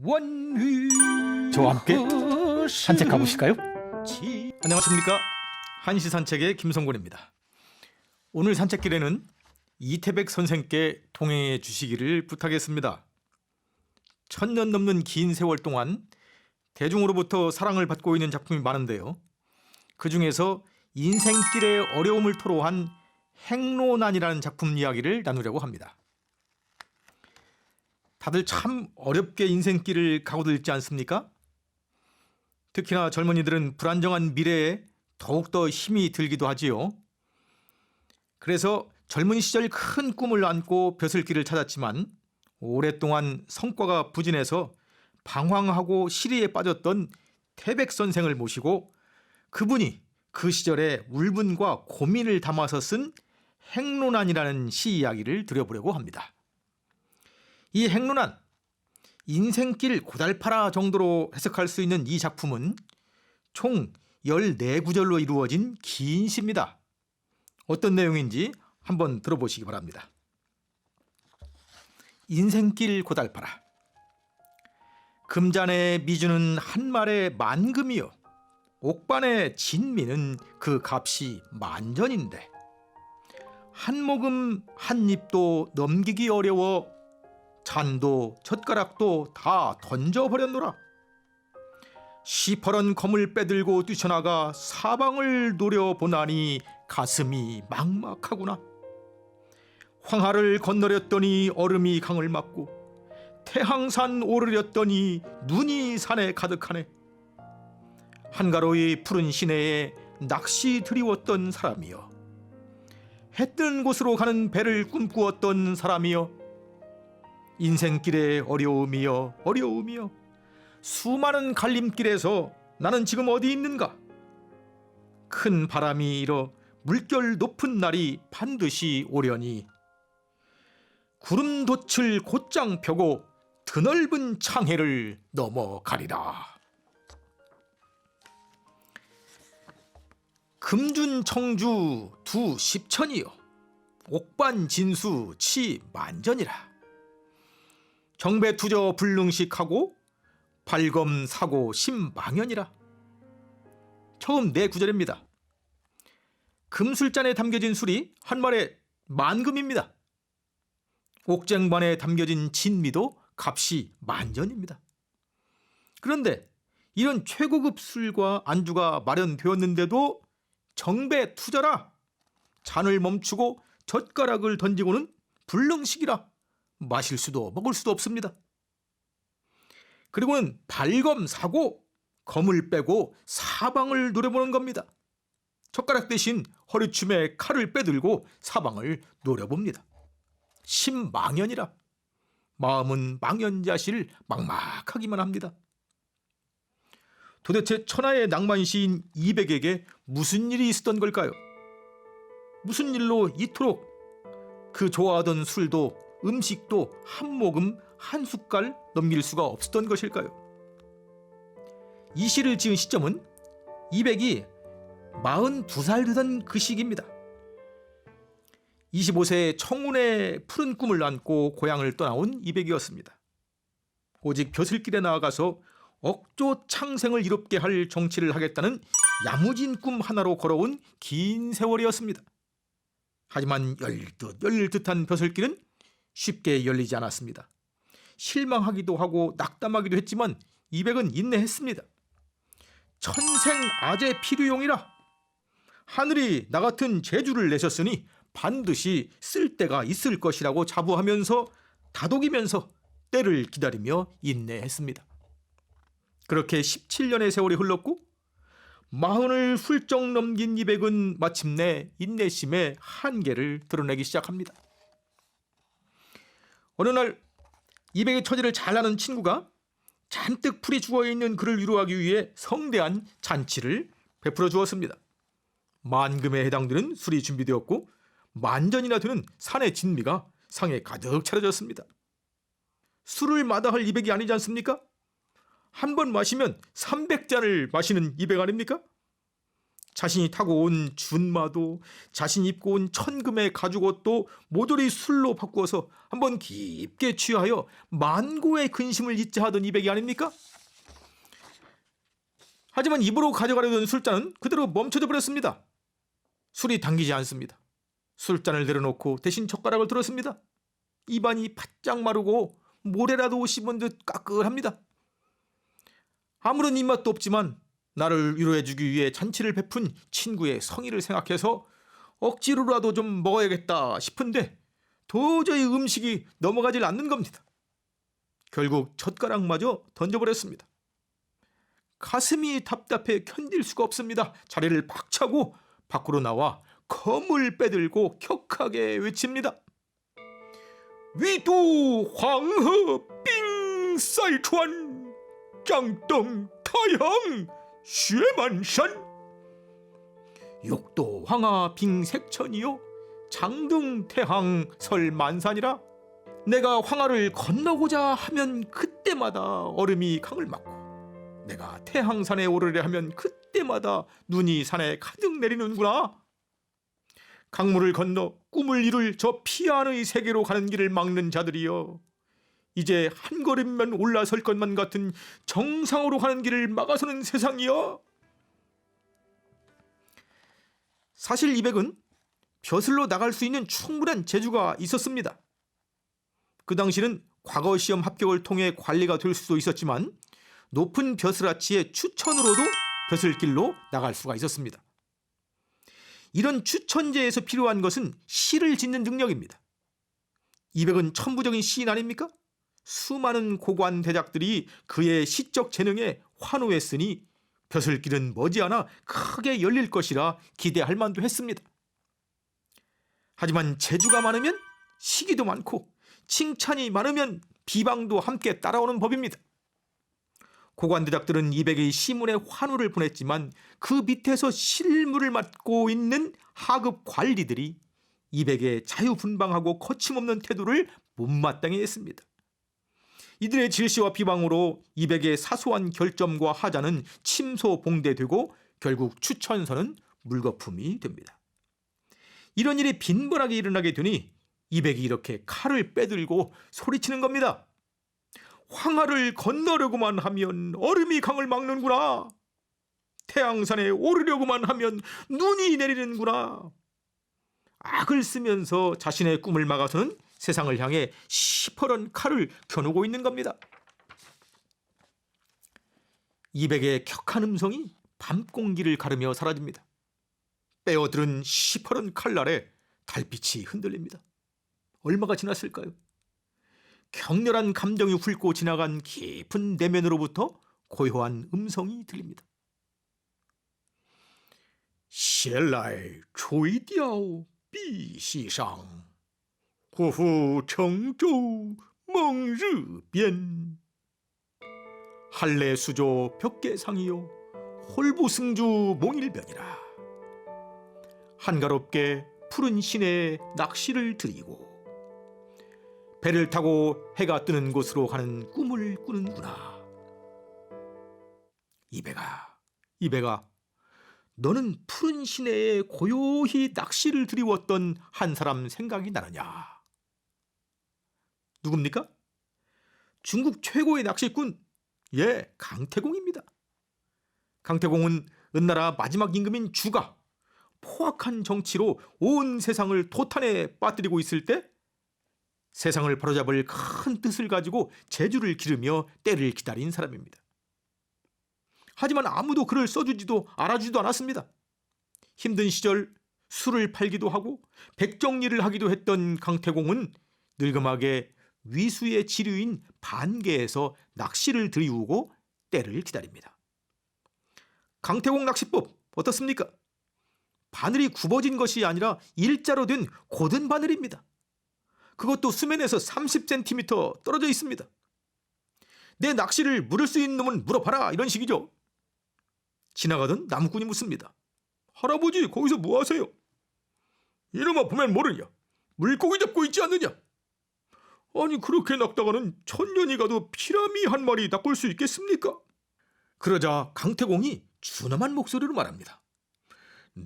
원휘 저와 함께 산책 가보실까요? 안녕하십니까, 한시 산책의 김성곤입니다. 오늘 산책길에는 이태백 선생께 동행해 주시기를 부탁했습니다. 1000년 넘는 긴 세월 동안 대중으로부터 사랑을 받고 있는 작품이 많은데요, 그 중에서 인생길의 어려움을 토로한 행로난이라는 작품 이야기를 나누려고 합니다. 다들 참 어렵게 인생길을 가고들 있지 않습니까? 특히나 젊은이들은 불안정한 미래에 더욱더 힘이 들기도 하지요. 그래서 젊은 시절 큰 꿈을 안고 벼슬길을 찾았지만 오랫동안 성과가 부진해서 방황하고 시리에 빠졌던 태백 선생을 모시고 그분이 그 시절의 울분과 고민을 담아서 쓴 행로난이라는 시 이야기를 들어보려고 합니다. 이 행로난, 인생길 고달파라 정도로 해석할 수 있는 이 작품은 총 14구절로 이루어진 긴 시입니다. 어떤 내용인지 한번 들어보시기 바랍니다. 인생길 고달파라. 금잔의 미주는 한 말의 만금이요, 옥반의 진미는 그 값이 만전인데, 한 모금 한 입도 넘기기 어려워 잔도 젓가락도 다 던져버렸노라. 시퍼런 검을 빼들고 뛰쳐나가 사방을 노려보나니 가슴이 막막하구나. 황하를 건너렸더니 얼음이 강을 막고 태항산 오르렸더니 눈이 산에 가득하네. 한가로이 푸른 시내에 낚시 드리웠던 사람이여, 해 뜨는 곳으로 가는 배를 꿈꾸었던 사람이여, 인생길의 어려움이여 어려움이여, 수많은 갈림길에서 나는 지금 어디 있는가? 큰 바람이 일어 물결 높은 날이 반드시 오려니 구름 돛을 곧장 펴고 드넓은 창해를 넘어가리라. 금준 청주 두 십천이여, 옥반 진수 치 만전이라. 정배투저 불능식하고 발검 사고 심망연이라. 처음 네 구절입니다. 금술잔에 담겨진 술이 한 말에 만금입니다. 옥쟁반에 담겨진 진미도 값이 만전입니다. 그런데 이런 최고급 술과 안주가 마련되었는데도 정배투저라, 잔을 멈추고 젓가락을 던지고는 불능식이라, 마실 수도 먹을 수도 없습니다. 그리고는 발검 사고, 검을 빼고 사방을 노려보는 겁니다. 젓가락 대신 허리춤에 칼을 빼들고 사방을 노려봅니다. 심망연이라, 마음은 망연자실 막막하기만 합니다. 도대체 천하의 낭만 시인 이백에게 무슨 일이 있었던 걸까요? 무슨 일로 이토록 그 좋아하던 술도 음식도 한 모금 한 숟갈 넘길 수가 없었던 것일까요? 이 시를 지은 시점은 이백이 42살 되던 그 시기입니다. 25세에 청운의 푸른 꿈을 안고 고향을 떠나온 이백이었습니다. 오직 벼슬길에 나아가서 억조 창생을 이롭게 할 정치를 하겠다는 야무진 꿈 하나로 걸어온 긴 세월이었습니다. 하지만 열릴 듯한 벼슬길은 쉽게 열리지 않았습니다. 실망하기도 하고 낙담하기도 했지만 이백은 인내했습니다. 천생아제 필요용이라, 하늘이 나 같은 재주를 내셨으니 반드시 쓸 때가 있을 것이라고 자부하면서 다독이면서 때를 기다리며 인내했습니다. 그렇게 17년의 세월이 흘렀고 40을 훌쩍 넘긴 이백은 마침내 인내심의 한계를 드러내기 시작합니다. 어느 날 이백의 처지를 잘 아는 친구가 잔뜩 풀이 죽어있는 그를 위로하기 위해 성대한 잔치를 베풀어 주었습니다. 만금에 해당되는 술이 준비되었고 만전이나 되는 산의 진미가 상에 가득 차려졌습니다. 술을 마다할 이백이 아니지 않습니까? 한 번 마시면 300잔을 마시는 이백 아닙니까? 자신이 타고 온 준마도, 자신이 입고 온 천금의 가죽옷도 모조리 술로 바꾸어서 한번 깊게 취하여 만고의 근심을 잊자 하던 이백이 아닙니까? 하지만 입으로 가져가려던 술잔은 그대로 멈춰져 버렸습니다. 술이 당기지 않습니다. 술잔을 내려놓고 대신 젓가락을 들었습니다. 입안이 바짝 마르고 모래라도 씹은 듯 까끌합니다. 아무런 입맛도 없지만 나를 위로해주기 위해 잔치를 베푼 친구의 성의를 생각해서 억지로라도 좀 먹어야겠다 싶은데 도저히 음식이 넘어가질 않는 겁니다. 결국 젓가락마저 던져버렸습니다. 가슴이 답답해 견딜 수가 없습니다. 자리를 박차고 밖으로 나와 검을 빼들고 격하게 외칩니다. 위도 황허 빙쌀川짱덩 타양 쉐만산 욕도 황하 빙색천이요 장등 태항 설만산이라. 내가 황하를 건너고자 하면 그때마다 얼음이 강을 막고 내가 태항산에 오르려 하면 그때마다 눈이 산에 가득 내리는구나. 강물을 건너 꿈을 이룰 저 피안의 세계로 가는 길을 막는 자들이여, 이제 한 걸음만 올라설 것만 같은 정상으로 가는 길을 막아서는 세상이여. 사실 이백은 벼슬로 나갈 수 있는 충분한 재주가 있었습니다. 그 당시는 과거 시험 합격을 통해 관리가 될 수도 있었지만 높은 벼슬아치의 추천으로도 벼슬길로 나갈 수가 있었습니다. 이런 추천제에서 필요한 것은 시를 짓는 능력입니다. 이백은 천부적인 시인 아닙니까? 수많은 고관 대작들이 그의 시적 재능에 환호했으니 벼슬길은 머지않아 크게 열릴 것이라 기대할 만도 했습니다. 하지만 재주가 많으면 시기도 많고 칭찬이 많으면 비방도 함께 따라오는 법입니다. 고관대작들은 이백의 시문에 환호를 보냈지만 그 밑에서 실무를 맡고 있는 하급 관리들이 이백의 자유분방하고 거침없는 태도를 못마땅해 했습니다. 이들의 질시와 비방으로 이백의 사소한 결점과 하자는 침소봉대되고 결국 추천서는 물거품이 됩니다. 이런 일이 빈번하게 일어나게 되니 이백이 이렇게 칼을 빼들고 소리치는 겁니다. 황하를 건너려고만 하면 얼음이 강을 막는구나. 태양산에 오르려고만 하면 눈이 내리는구나. 악을 쓰면서 자신의 꿈을 막아서는 세상을 향해 시퍼런 칼을 겨누고 있는 겁니다. 이백의 격한 음성이 밤 공기를 가르며 사라집니다. 빼어들은 시퍼런 칼날에 달빛이 흔들립니다. 얼마가 지났을까요? 격렬한 감정이 훑고 지나간 깊은 내면으로부터 고요한 음성이 들립니다. 闲来垂钓碧溪上，忽复乘舟梦日边。 할례수조 벽계상이요 홀부승주 몽일변이라. 한가롭게 푸른 시내에 낚시를 들이고 배를 타고 해가 뜨는 곳으로 가는 꿈을 꾸는구나. 이백아, 너는 푸른 시내에 고요히 낚시를 들이웠던 한 사람 생각이 나느냐? 누굽니까? 중국 최고의 낚시꾼, 강태공입니다. 강태공은 은나라 마지막 임금인 주가 포악한 정치로 온 세상을 도탄에 빠뜨리고 있을 때 세상을 바로잡을 큰 뜻을 가지고 재주를 기르며 때를 기다린 사람입니다. 하지만 아무도 그를 써주지도 알아주지도 않았습니다. 힘든 시절 술을 팔기도 하고 백정리를 하기도 했던 강태공은 늙음하게 위수의 지류인 반개에서 낚시를 들이우고 때를 기다립니다. 강태공 낚시법 어떻습니까? 바늘이 굽어진 것이 아니라 일자로 된 고든 바늘입니다. 그것도 수면에서 30cm 떨어져 있습니다. 내 낚시를 물을 수 있는 놈은 물어봐라, 이런 식이죠. 지나가던 나무꾼이 묻습니다. 할아버지, 거기서 뭐 하세요? 이놈아 보면 모르냐? 물고기 잡고 있지 않느냐? 아니, 그렇게 낚다가는 천년이 가도 피라미 한 마리 낚을 수 있겠습니까? 그러자 강태공이 준엄한 목소리로 말합니다.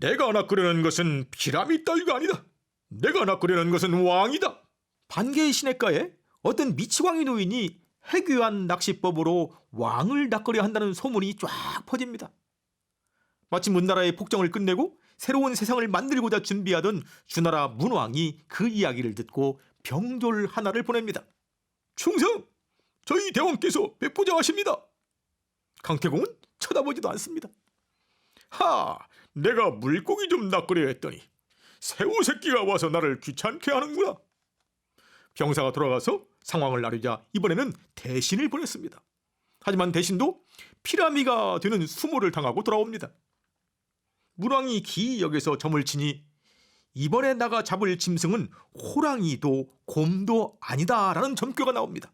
내가 낚으려는 것은 피라미드 따위가 아니다. 내가 낚으려는 것은 왕이다. 반개의 시냇가에 어떤 미치광이 노인이 해괴한 낚시법으로 왕을 낚으려 한다는 소문이 쫙 퍼집니다. 마침 은나라의 폭정을 끝내고 새로운 세상을 만들고자 준비하던 주나라 문왕이 그 이야기를 듣고 병졸 하나를 보냅니다. 충성! 저희 대왕께서 백보자 하십니다. 강태공은 쳐다보지도 않습니다. 하! 내가 물고기 좀 낚으려 했더니 새우 새끼가 와서 나를 귀찮게 하는구나. 병사가 돌아가서 상황을 알리자 이번에는 대신을 보냈습니다. 하지만 대신도 피라미가 되는 수모를 당하고 돌아옵니다. 문왕이 기이 여겨서 점을 치니 이번에 나가 잡을 짐승은 호랑이도 곰도 아니다라는 점괘가 나옵니다.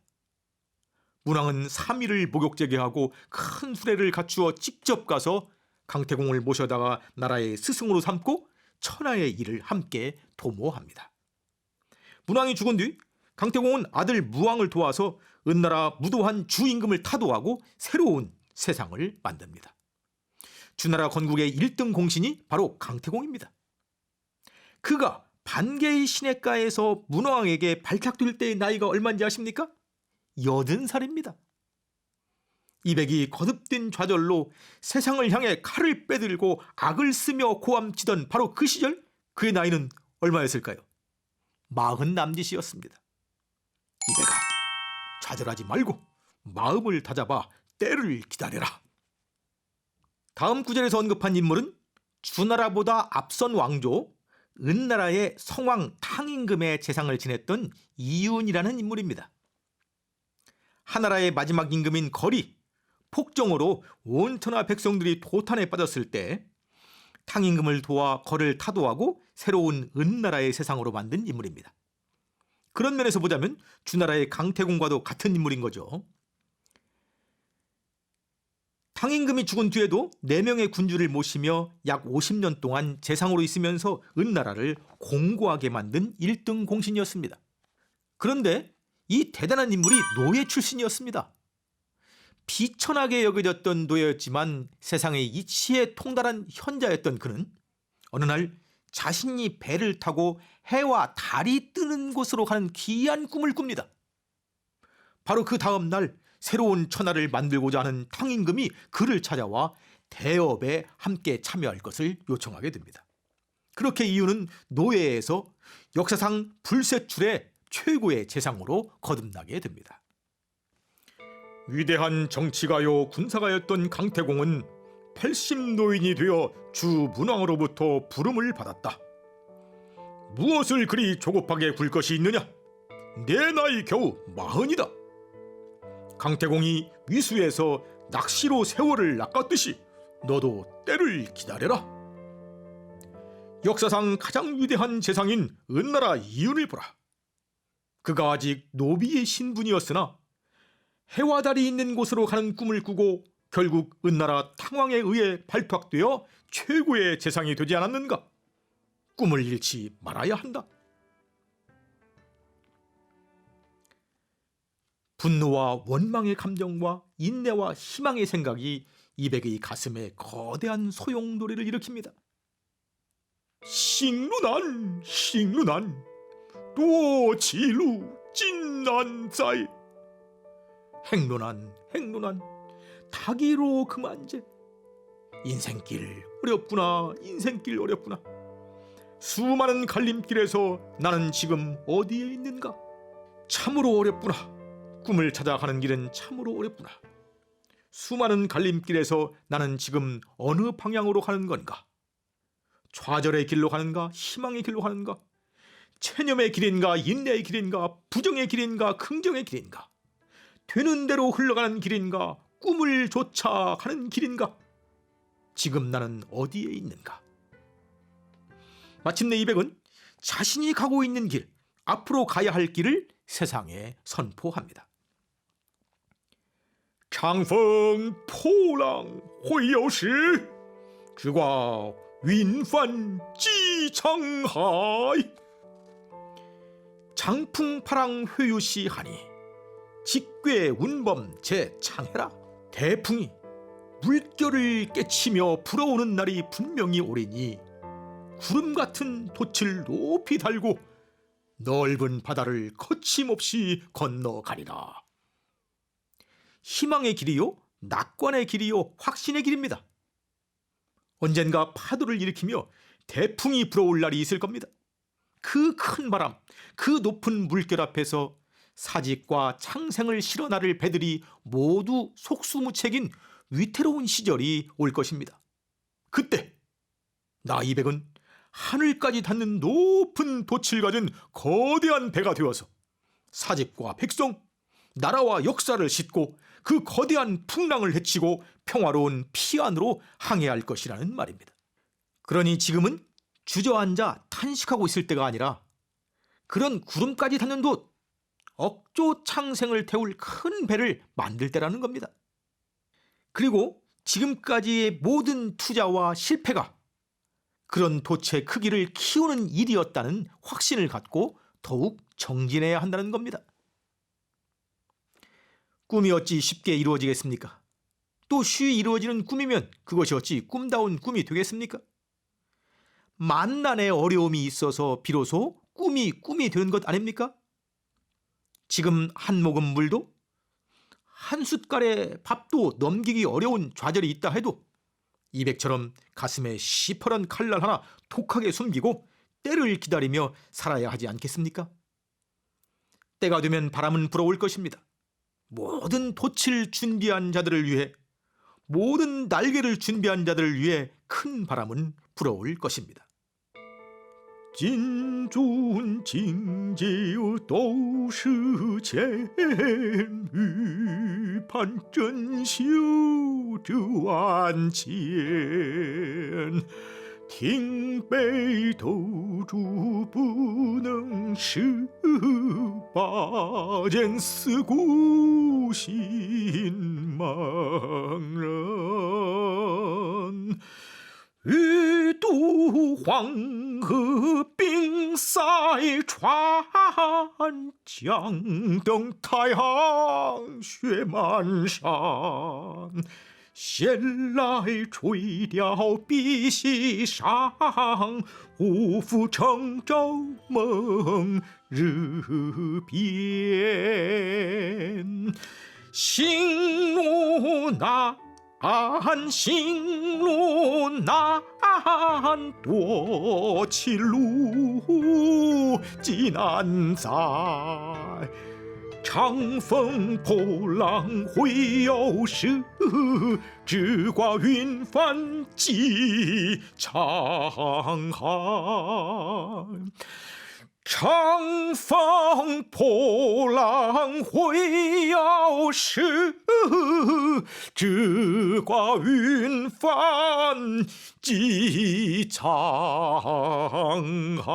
문왕은 3일을 목욕제계하고 큰 수레를 갖추어 직접 가서 강태공을 모셔다가 나라의 스승으로 삼고 천하의 일을 함께 도모합니다. 문왕이 죽은 뒤 강태공은 아들 무왕을 도와서 은나라 무도한 주임금을 타도하고 새로운 세상을 만듭니다. 주나라 건국의 1등 공신이 바로 강태공입니다. 그가 반개의 시냇가에서 문왕에게 발탁될 때의 나이가 얼마인지 아십니까? 80살입니다. 이백이 거듭된 좌절로 세상을 향해 칼을 빼들고 악을 쓰며 고함치던 바로 그 시절 그의 나이는 얼마였을까요? 40 남짓이었습니다. 이백아, 좌절하지 말고 마음을 다잡아 때를 기다려라. 다음 구절에서 언급한 인물은 주나라보다 앞선 왕조 은나라의 성왕 탕임금의 재상을 지냈던 이윤이라는 인물입니다. 하나라의 마지막 임금인 거리, 폭정으로 온천하 백성들이 도탄에 빠졌을 때 탕임금을 도와 거를 타도하고 새로운 은나라의 세상으로 만든 인물입니다. 그런 면에서 보자면 주나라의 강태공과도 같은 인물인 거죠. 탕임금이 죽은 뒤에도 4명의 군주를 모시며 약 50년 동안 재상으로 있으면서 은나라를 공고하게 만든 1등 공신이었습니다. 그런데 이 대단한 인물이 노예 출신이었습니다. 비천하게 여겨졌던 노예였지만 세상의 이치에 통달한 현자였던 그는 어느 날 자신이 배를 타고 해와 달이 뜨는 곳으로 가는 기이한 꿈을 꿉니다. 바로 그 다음 날 새로운 천하를 만들고자 하는 탕임금이 그를 찾아와 대업에 함께 참여할 것을 요청하게 됩니다. 그렇게 이유는 노예에서 역사상 불세출의 최고의 재상으로 거듭나게 됩니다. 위대한 정치가요 군사가였던 강태공은 80노인이 되어 주 문왕으로부터 부름을 받았다. 무엇을 그리 조급하게 굴 것이 있느냐? 내 나이 겨우 40이다. 강태공이 위수에서 낚시로 세월을 낚았듯이 너도 때를 기다려라. 역사상 가장 위대한 재상인 은나라 이윤을 보라. 그가 아직 노비의 신분이었으나 해와 달이 있는 곳으로 가는 꿈을 꾸고 결국 은나라 탕왕에 의해 발탁되어 최고의 재상이 되지 않았는가? 꿈을 잃지 말아야 한다. 분노와 원망의 감정과 인내와 희망의 생각이 이백의 가슴에 거대한 소용돌이를 일으킵니다. 싱루난 싱루난 또 지루 진난자이 행로난 행로난 다기로 그만제. 인생길 어렵구나 인생길 어렵구나. 수많은 갈림길에서 나는 지금 어디에 있는가? 참으로 어렵구나. 꿈을 찾아가는 길은 참으로 어렵구나. 수많은 갈림길에서 나는 지금 어느 방향으로 가는 건가? 좌절의 길로 가는가? 희망의 길로 가는가? 체념의 길인가? 인내의 길인가? 부정의 길인가? 긍정의 길인가? 되는 대로 흘러가는 길인가? 꿈을 쫓아 가는 길인가? 지금 나는 어디에 있는가? 마침내 이백은 자신이 가고 있는 길, 앞으로 가야 할 길을 세상에 선포합니다. 장풍 포랑 회여시 주과 윈판 지창하이. 장풍파랑 회유시 하니 직괴 운범 제창해라. 대풍이 물결을 깨치며 불어오는 날이 분명히 오리니 구름 같은 돛을 높이 달고 넓은 바다를 거침없이 건너가리라. 희망의 길이요, 낙관의 길이요, 확신의 길입니다. 언젠가 파도를 일으키며 대풍이 불어올 날이 있을 겁니다. 그 큰 바람, 그 높은 물결 앞에서 사직과 창생을 실어 나를 배들이 모두 속수무책인 위태로운 시절이 올 것입니다. 그때 나이백은 하늘까지 닿는 높은 돛을 가진 거대한 배가 되어서 사직과 백성, 나라와 역사를 싣고 그 거대한 풍랑을 헤치고 평화로운 피안으로 항해할 것이라는 말입니다. 그러니 지금은 주저앉아 탄식하고 있을 때가 아니라 그런 구름까지 닿는 돛, 억조 창생을 태울 큰 배를 만들 때라는 겁니다. 그리고 지금까지의 모든 투자와 실패가 그런 돛의 크기를 키우는 일이었다는 확신을 갖고 더욱 정진해야 한다는 겁니다. 꿈이 어찌 쉽게 이루어지겠습니까? 또 쉬이 이루어지는 꿈이면 그것이 어찌 꿈다운 꿈이 되겠습니까? 만난의 어려움이 있어서 비로소 꿈이 되는 것 아닙니까? 지금 한 모금 물도, 한 숟갈의 밥도 넘기기 어려운 좌절이 있다 해도 이백처럼 가슴에 시퍼런 칼날 하나 톡하게 숨기고 때를 기다리며 살아야 하지 않겠습니까? 때가 되면 바람은 불어올 것입니다. 모든 돛을 준비한 자들을 위해, 모든 날개를 준비한 자들을 위해 큰 바람은 불어올 것입니다. 金樽今酒斗十千，玉盘珍羞这万千。听杯斗烛不能释，拔剑思故心茫然。欲渡黄河冰塞川，将登太行雪漫山。闲来垂钓碧溪上，无负乘舟梦日边。行路难，行路难，多歧路极难载。长风破浪会有时，直挂云帆济沧海。长风破浪会有时，直挂云帆济沧海。